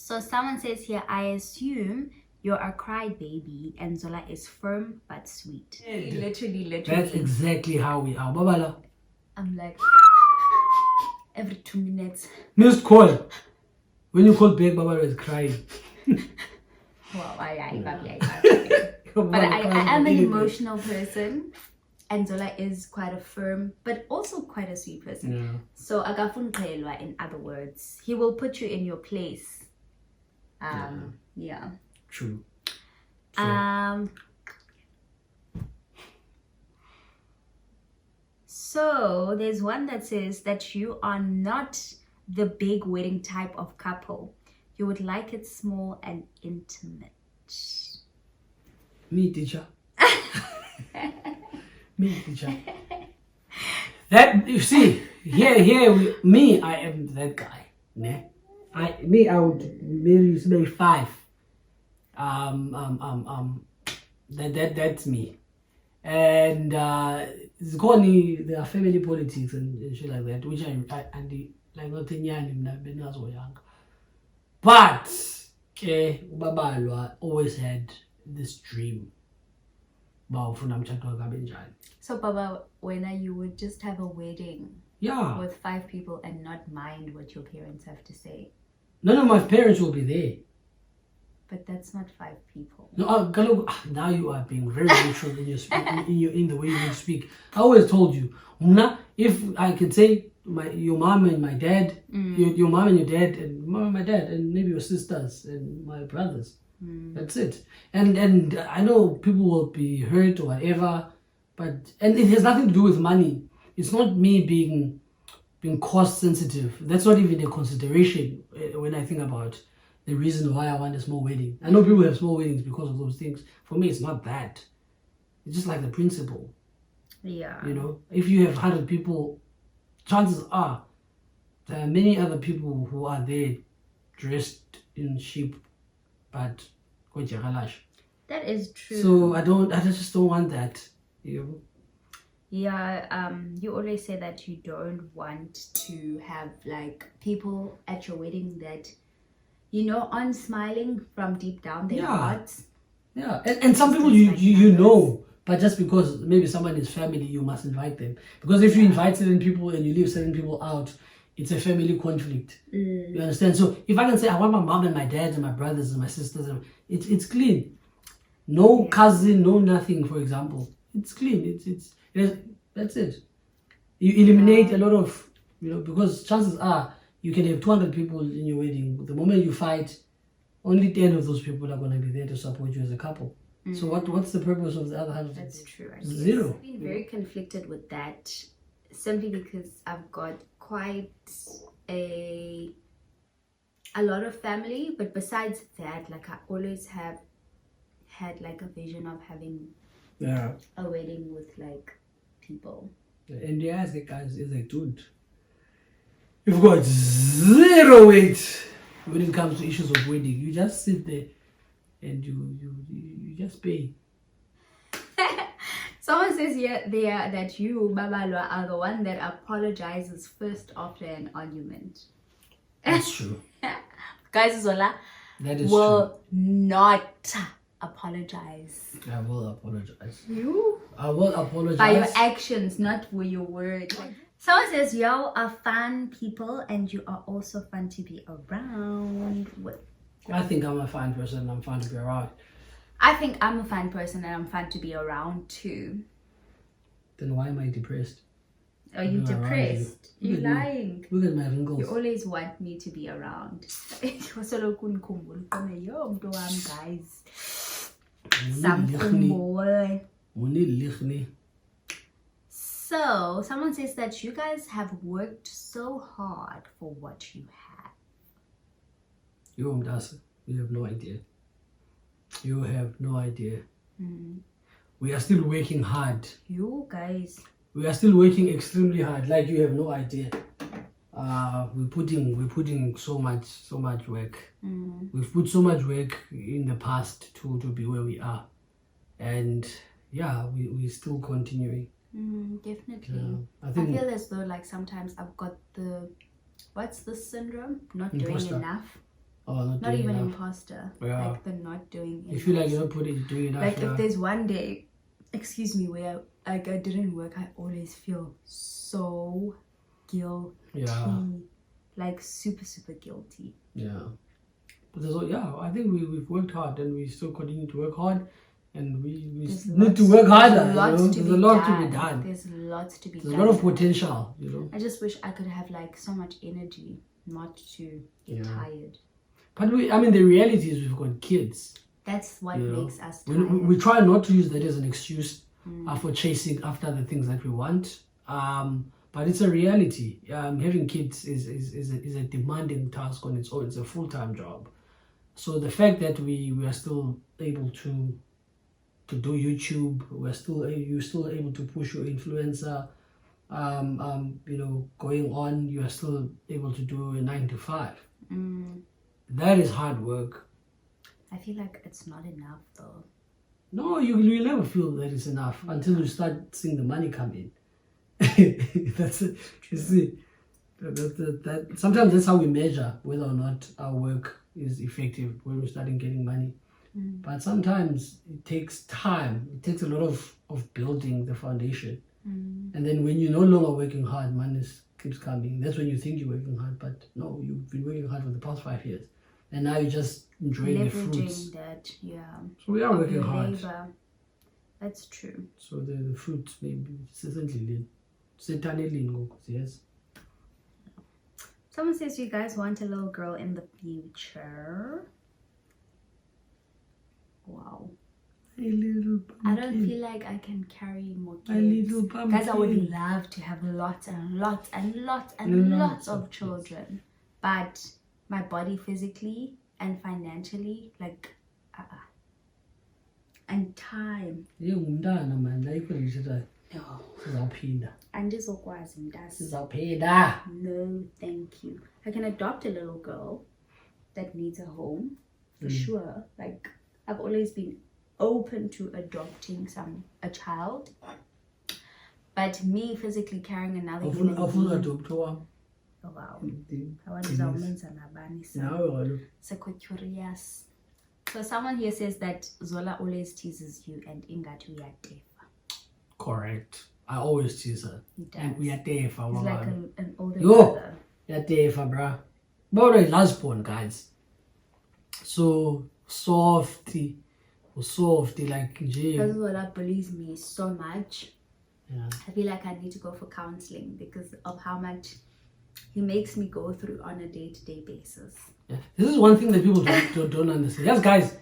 So someone says here, I assume you're a crybaby and Zola is firm but sweet. Literally. That's exactly how we are. Babala. I'm like, every 2 minutes. Missed call. When you call back, Babala is crying. Wow, but I am an emotional person. And Zola is quite a firm, but also quite a sweet person. Yeah. So akafunqelwa, in other words, he will put you in your place. Yeah. True. So there's one that says that you are not the big wedding type of couple. You would like it small and intimate. Me, teacher. Me, teacher. That, you see, here, me, I am that guy. Ne? I would maybe say 5. That's me. And it's called the family politics and shit like that, which I like not young. But Babalwa always had this dream. So Baba, when you would just have a wedding with 5 people and not mind what your parents have to say. None of my parents will be there. But that's not 5 people. No, now you are being very neutral in the way you speak. I always told you, if I could say your mom and my dad, your mom and your dad, and mom and my dad, and maybe your sisters and my brothers. That's it. And I know people will be hurt or whatever, and it has nothing to do with money. It's not me being cost sensitive. That's not even a consideration when I think about the reason why I want a small wedding. I know people have small weddings because of those things. For me, it's not that. It's just like the principle. Yeah. You know, if you have 100 people, chances are there are many other people who are there dressed in sheep, but that is true. So I just don't want that. You know? Yeah, you always say that you don't want to have like people at your wedding that aren't smiling from deep down their hearts. Yeah, and some people you know, but just because maybe someone is family, you must invite them. Because if you invite certain people and you leave certain people out, it's a family conflict. You understand? So if I can say I want my mom and my dad and my brothers and my sisters, it's clean. No cousin, no nothing. For example, it's clean. That's it. You eliminate a lot of because chances are you can have 200 people in your wedding. The moment you fight, only 10 of those people are going to be there to support you as a couple. So what's the purpose of the other 100? That's true. Zero. I've been very conflicted with that, simply because I've got quite a lot of family, but besides that, like I always have had like a vision of having a wedding with like people. And the guys is a dude. You've got zero weight when it comes to issues of wedding. You just sit there and you just pay. Someone says here that you, Babalwa, are the one that apologizes first after an argument. That's true. Guys, Zola will not apologize. I will apologize. I will apologize. By your actions, not with your words. Someone says y'all are fun people and you are also fun to be around with. I think I'm a fun person and I'm fun to be around. I think I'm a fun person and I'm fun to be around too. Then why am I depressed? Are you depressed? You're lying. Look at my wrinkles. You always want me to be around. Guys. So, someone says that you guys have worked so hard for what you have. You have no idea. You have no idea. We are still working hard. You guys. We are still working extremely hard. Like you have no idea. We're putting so much work. We've put so much work in the past to be where we are, and we're still continuing. Definitely. I feel as though like sometimes I've got what's the syndrome? Not doing enough. Oh, not Not doing even enough. imposter. Yeah. Like the not doing You feel like you're enough. not doing enough. Like yeah. if there's one day, excuse me, where I didn't work, I always feel so guilty. Yeah. Like super, super guilty. Yeah. But I think we've worked hard and we still continue to work hard. And we need to work harder. There's a lot to be done. There's lots to be There's done. a lot of potential, you know. I just wish I could have like so much energy not to get tired. But the reality is we've got kids. That's what makes us tired. We try not to use that as an excuse for chasing after the things that we want. But it's a reality. Having kids is a demanding task on its own. It's a full-time job. So the fact that we are still able to do YouTube, you're still able to push your influencer, going on, you are still able to do a 9 to 5. That is hard work. I feel like it's not enough though. No, you'll never feel that it's enough until you start seeing the money come in. That's it. You see, sometimes that's how we measure whether or not our work is effective, when we're starting getting money. But sometimes it takes time. It takes a lot of building the foundation. And then when you're no longer working hard, money keeps coming. That's when you think you're working hard, but no, you've been working hard for the past 5 years. And now you're just enjoying the fruits. That, yeah. So we are working hard. That's true. So the fruits maybe certainly yes. Someone says you guys want a little girl in the future. Wow. A little pumpkin. I don't feel like I can carry more kids. A little pumpkin. Guys, I would love to have lots and lots and lots and lots of children. But my body physically and financially, like, and time. Umntana man, ayikho nje No. sizawuphinda. Andizokwazi mntase. Sizawuphinda. No, thank you. I can adopt a little girl that needs a home, for sure. Like, I've always been open to adopting a child. But me physically carrying another human being. Oh wow. So curious. So someone here says that Zola always teases you and Ingati uyatefa. Correct. I always tease her. He does. And uyatefa. He's like an older brother. Uyatefa, bruh. But I last born, guys. So softy, like Jay. Because Zola bullies me so much. Yeah. I feel like I need to go for counseling because of how much he makes me go through on a day-to-day basis. Yeah. This is one thing that people don't understand. Yes, guys,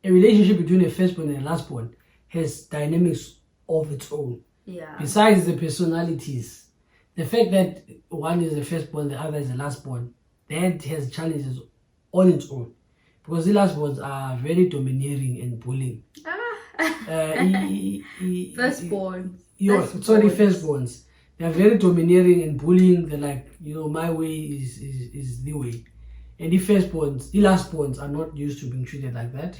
a relationship between a firstborn and a lastborn has dynamics of its own. Yeah. Besides the personalities, the fact that one is a firstborn, the other is a lastborn, that has challenges on its own. Because the lastborns are very domineering and bullying. Firstborn. Firstborns. They are very domineering and bullying. They're like, my way is the way. And the firstborns, the lastborns are not used to being treated like that.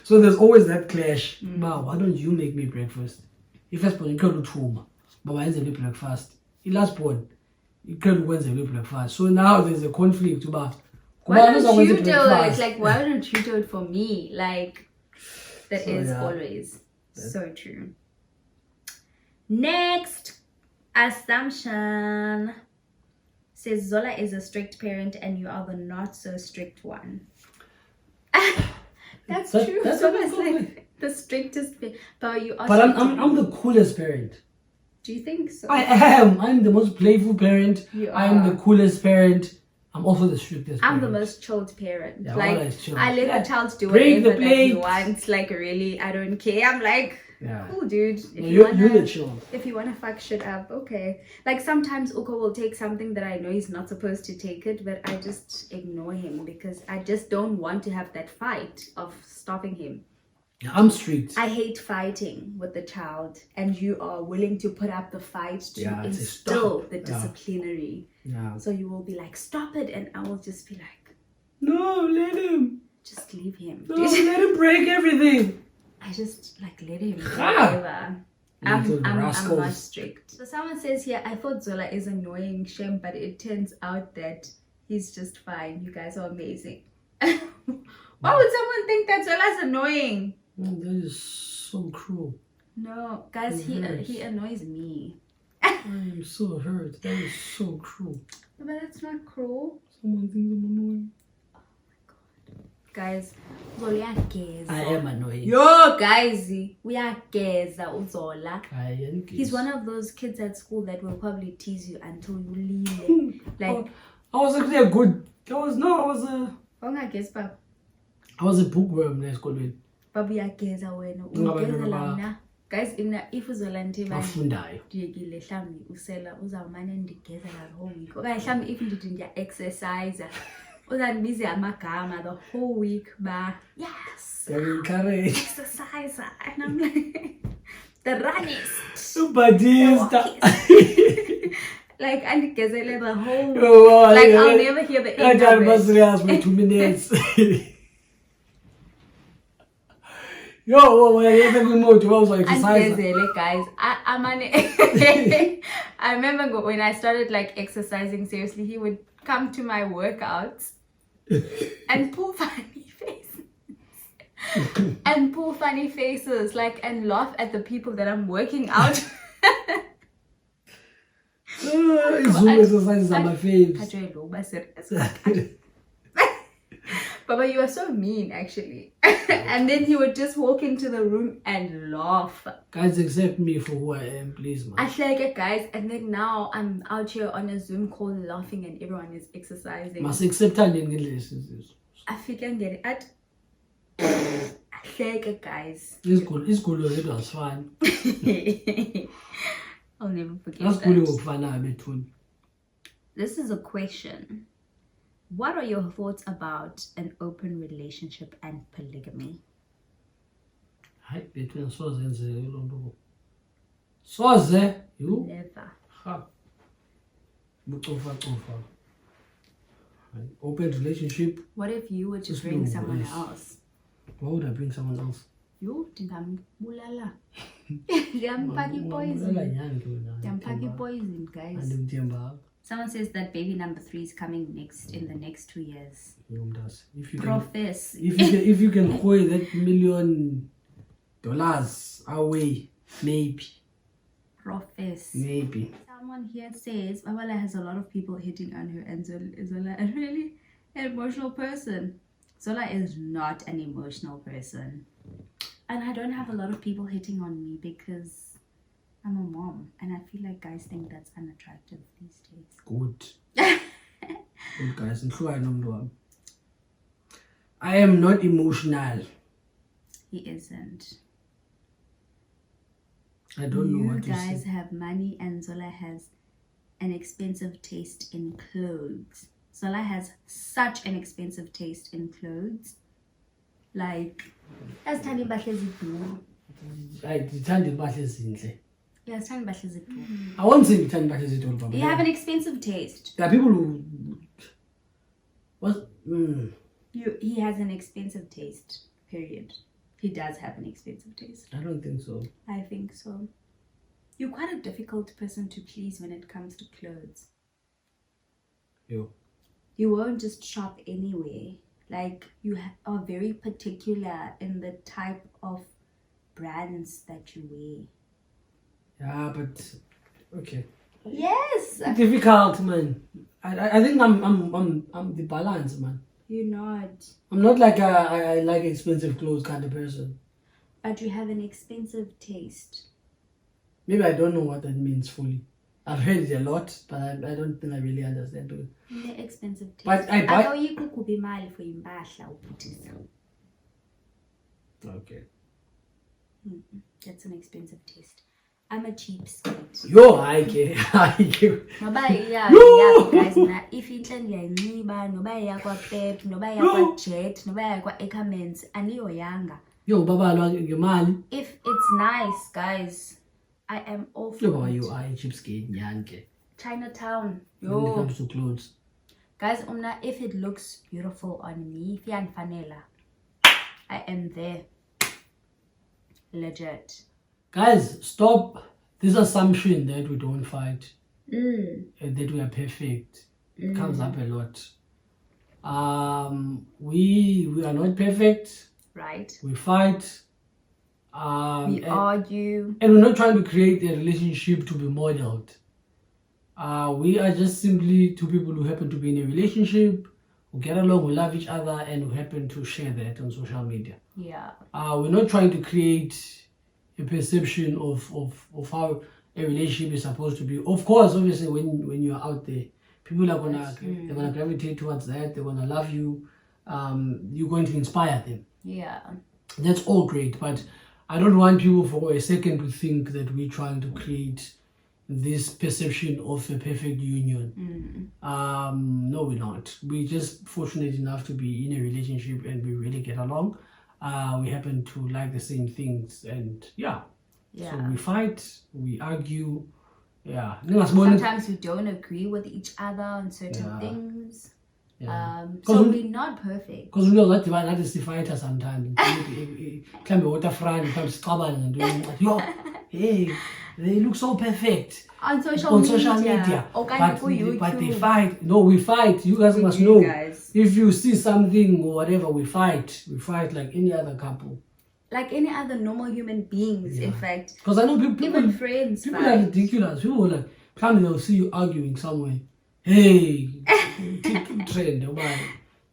So there's always that clash. Ma, why don't you make me breakfast? The firstborn, you can't do tuma. But why is it breakfast? The lastborn, you can't do breakfast. So now there's a conflict about why don't you do it? Like, why don't you do it for me? Like, that is always so true. Next assumption says Zola is a strict parent and you are the not so strict one. That's true. Zola's like the strictest, but you are. But I'm the coolest parent. Do you think so? I am. I'm the most playful parent. I'm the coolest parent. I'm also the strictest I'm parent. the most chilled parent. Yeah, like, chilled. I let the child do Break whatever the that he plate. wants. Like, really, I don't care. I'm like, cool, dude. If You're the chill. If you want to fuck shit up, okay. Like, sometimes Uko will take something that I know he's not supposed to take it, but I just ignore him because I just don't want to have that fight of stopping him. I'm strict. I hate fighting with the child, and you are willing to put up the fight to instill the disciplinary. Yeah. So you will be like, stop it, and I will just be like, no, let him. Just leave him. No, let him break everything. I just like let him do whatever. Little I'm not rascals. strict. So someone says here, I thought Zola is annoying, Shem, but it turns out that he's just fine. You guys are amazing. Why would someone think that Zola's annoying? That is so cruel. No, guys, he annoys me. I am so hurt. That is so cruel. But that's not cruel. Someone thinks I'm annoying. Guys, Zola I am annoying. Yo, guys, uyageza uZola. I He's one of those kids at school that will probably tease you until you leave. Like, I was actually a good. I was a bookworm in school. Baba uyageza wena. Ugezela mina. Guys, if uZola ntiba Afundayo. ndiyekile mhlawumbi usela uzawumane ndigezela the whole week. Okanye mhlawumbi if ndithi ndiya exercise. Uzandibize amagama the whole week ba yes exercise and I'm like the runnist like andigezele the whole like I'll never hear the end of it. 2 minutes. Yo, I was like exercising. Guys, I remember when I started like exercising seriously, he would come to my workouts and pull funny faces like and laugh at the people that I'm working out. Exercises are my faves. Baba, you are so mean actually. And then he would just walk into the room and laugh. Guys, accept me for who I am, please, man. I like it, guys. And then now I'm out here on a Zoom call laughing and everyone is exercising. Must accept her in English. I can get it. I like it, guys. It's cool. It was fun. I'll never forget That's that. Cool. This is a question. What are your thoughts about an open relationship and polygamy? Hi, between Soze and Soze, you? Never. Ha. Open relationship. What if you were to Just bring no someone worries. else? Why would I bring someone else? You ndingambulala. Ndiyampaki poison. Ndiyampaki poison, guys. Someone says that baby number 3 is coming in the next 2 years. If you Profess. if you can hold that $1 million away, maybe. Profess. Maybe. Someone here says Babala has a lot of people hitting on her and Zola is really an emotional person. Zola is not an emotional person. And I don't have a lot of people hitting on me because I'm a mom, and I feel like guys think that's unattractive these days. Good. Good, guys. I'm sure I know. I am not emotional. He isn't. I don't know what You to say. guys have money, and Zola has an expensive taste in clothes. Zola has such an expensive taste in clothes. Like, as Tani Bashlezi. Yes, Tani Bashlezi. I won't say Tani Bashlezi. You have an expensive taste. There are people who. What? He has an expensive taste. Period. He does have an expensive taste. I don't think so. I think so. You're quite a difficult person to please when it comes to clothes. Yo. You won't just shop anywhere. Like, you are very particular in the type of brands that you wear. Yeah, but okay. Yes. Difficult, man. I think I'm the balance, man. You're not. I'm not like I like expensive clothes kind of person. But you have an expensive taste. Maybe I don't know what that means fully. I've heard it a lot, but I don't think I really understand it. The expensive taste. But I buy. Okay. That's an expensive taste. I'm a cheapskate. Yo, I get. Noba iya guys na if inhle ngiyayinxiba noba yakwa Pep noba yakwa Jet noba yakwa Ackermans aniyoyanga. Yo, babalwa ngemali. If it's nice, guys, I am all for Yo, it. you are a cheapskate, nyanke. Chinatown. When it Yo. comes to clothes. Guys, if it looks beautiful on me, I am there. Legit. Guys, stop this assumption that we don't fight Mm. and that we are perfect. It comes up a lot. We are not perfect. Right. We fight. We argue. And we're not trying to create a relationship to be modeled. We are just simply two people who happen to be in a relationship, who get along, who love each other, and who happen to share that on social media. Yeah. We're not trying to create a perception of how a relationship is supposed to be. Of course, obviously, when you're out there, people are they're gonna gravitate towards that. They're gonna love you. You're going to inspire them. Yeah. That's all great, but I don't want people for a second to think that we're trying to create this perception of a perfect union. No, we're not. We're just fortunate enough to be in a relationship and we really get along. We happen to like the same things, and yeah. So we fight, we argue. Yeah. Sometimes we don't agree with each other on certain things. Yeah. So we're not perfect. Because we know that divine is the fighter sometimes. Climb the waterfront, and yo, hey, they look so perfect on social media. But they fight. No, we fight. You guys must know. If you see something or whatever, we fight. We fight like any other couple. Like any other normal human beings, in fact. Because I know people, even friends. People are ridiculous. People are like, come, they'll see you arguing somewhere. Hey, take trend.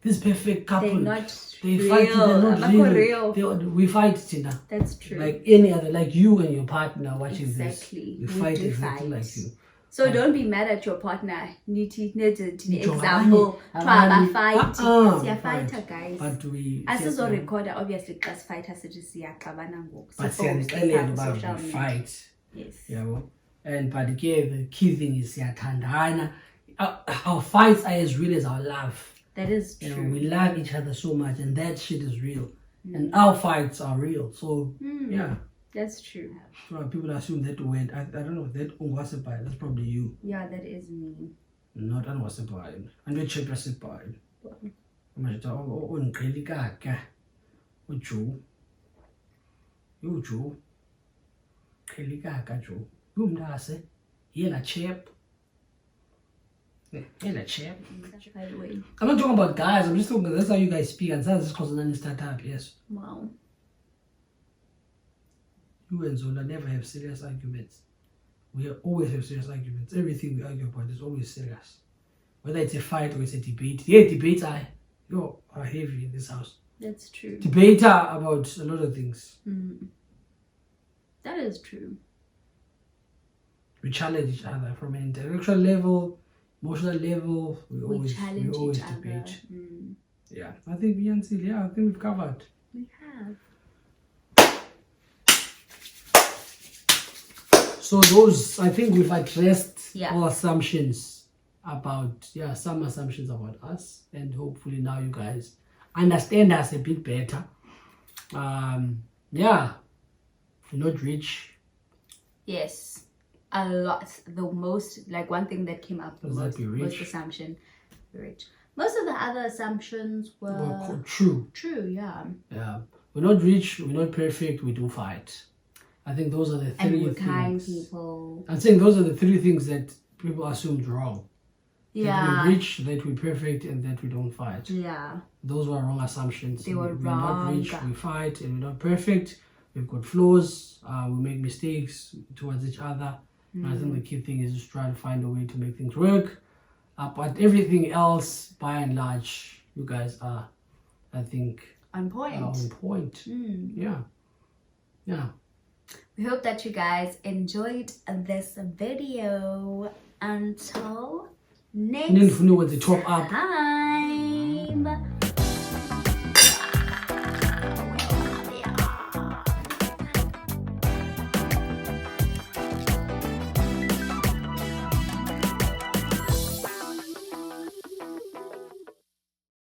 This perfect couple. They're not they real. Fight. They're not real. We fight, Tina. That's true. Like any other, like you and your partner watching exactly. this. We fight exactly like you. So don't be mad at your partner. Example, fight. Fighter, guys. But we record obviously class fighter but we fight. Yes. Yeah. And but again, the key thing is tandana. Our fights are as real as our love. That is true. You know, we love each other so much, and that shit is real. And our fights are real. So yeah. That's true. So people assume that word. I don't know, that ungwasipai, that's probably you. Yeah, that is me. Not ungwasipai. And we check recipai. Imagine unqheli kaka. Uju. You Joe. Qheli kaka Joe. Umntase. Yena chep. Yena chep. I'm not talking about guys, I'm just talking, that's how you guys speak, and that's just because of startup, yes. Wow. You and Zola never have serious arguments. We always have serious arguments. Everything we argue about is always serious. Whether it's a fight or it's a debate. Yeah, debates are heavy in this house. That's true. Debates are about a lot of things. That is true. We challenge each other from an intellectual level, emotional level. We always challenge each debate. Other. Yeah, I think I think we've covered. We have. So those, I think we've addressed all assumptions about, some assumptions about us, and hopefully now you guys understand us a bit better. We're not rich. Yes, a lot. The most, like one thing that came up, most assumption, rich. Most of the other assumptions were true. True, yeah. Yeah, we're not rich, we're not perfect, we do fight. I think those are the three things. Kind people. I'm saying those are the three things that people assumed wrong. Yeah. That we're rich, that we're perfect, and that we don't fight. Yeah. Those were wrong assumptions. They were wrong. We're not rich, we fight, and we're not perfect. We've got flaws. We make mistakes towards each other. And I think the key thing is just try to find a way to make things work. But everything else, by and large, you guys are, I think, on point. On point. Yeah. We hope that you guys enjoyed this video. Until next time.